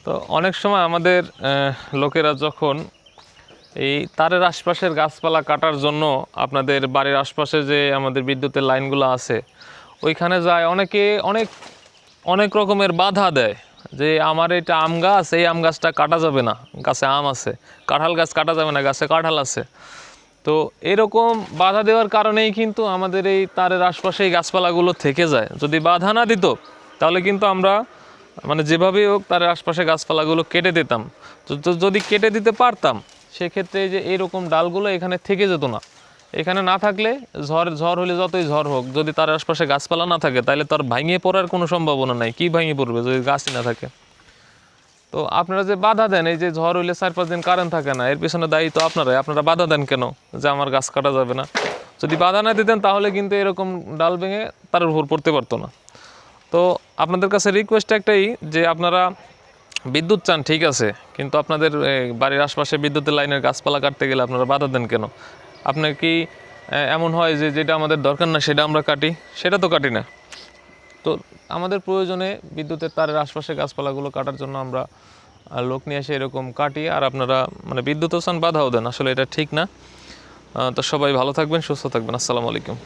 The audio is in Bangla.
তো অনেক সময় আমাদের লোকেরা যখন এই তারের আশপাশের গাছপালা কাটার জন্য আপনাদের বাড়ির আশপাশে যে আমাদের বিদ্যুতের লাইনগুলো আছে ওইখানে যায়, অনেকে অনেক অনেক রকমের বাধা দেয় যে আমার এটা আম গাছ, এই আম গাছটা কাটা যাবে না, গাছে আম আছে। কাঁঠাল গাছ কাটা যাবে না, গাছে কাঁঠাল আছে। তো এরকম বাধা দেওয়ার কারণেই কিন্তু আমাদের এই তারের আশপাশে এই গাছপালাগুলো থেকে যায়। যদি বাধা না দিত তাহলে কিন্তু আমরা মানে যেভাবেই হোক তারের আশপাশে গাছপালাগুলো কেটে দিতাম। তো যদি কেটে দিতে পারতাম সেক্ষেত্রে যে এইরকম ডালগুলো এখানে থেকে যেত না। এখানে না থাকলে ঝড় হলে যতই ঝড় হোক, যদি তার আশপাশে গাছপালা না থাকে তাহলে তার ভেঙে পড়ার কোনো সম্ভাবনা নাই। কি ভেঙে পড়বে যদি গাছই না থাকে? তো আপনারা যে বাধা দেন, এই যে ঝড় হইলে 4-5 দিন কারেন্ট থাকে না, এর পিছনে দায়ী তো আপনারা বাধা দেন কেন যে আমার গাছ কাটা যাবে না? যদি বাধা না দিতেন তাহলে কিন্তু এরকম ডাল ভেঙে তার উপর পড়তে পারতো না। তো আপনাদের কাছে রিকোয়েস্ট একটাই যে আপনারা বিদ্যুৎ চান ঠিক আছে, কিন্তু আপনাদের বাড়ির আশপাশে বিদ্যুতের লাইনের গাছপালা কাটতে গেলে আপনারা বাধা দেন কেন? আপনার কি এমন হয় যে যেটা আমাদের দরকার না সেটা আমরা কাটি? সেটা তো কাটি না। তো আমাদের প্রয়োজনে বিদ্যুতের তারের আশপাশে গাছপালাগুলো কাটার জন্য আমরা লোক নিয়ে এসে এরকম কাটি, আর আপনারা মানে বিদ্যুৎও চান বাধাও দেন। আসলে এটা ঠিক না। তো সবাই ভালো থাকবেন, সুস্থ থাকবেন। আসসালামু আলাইকুম।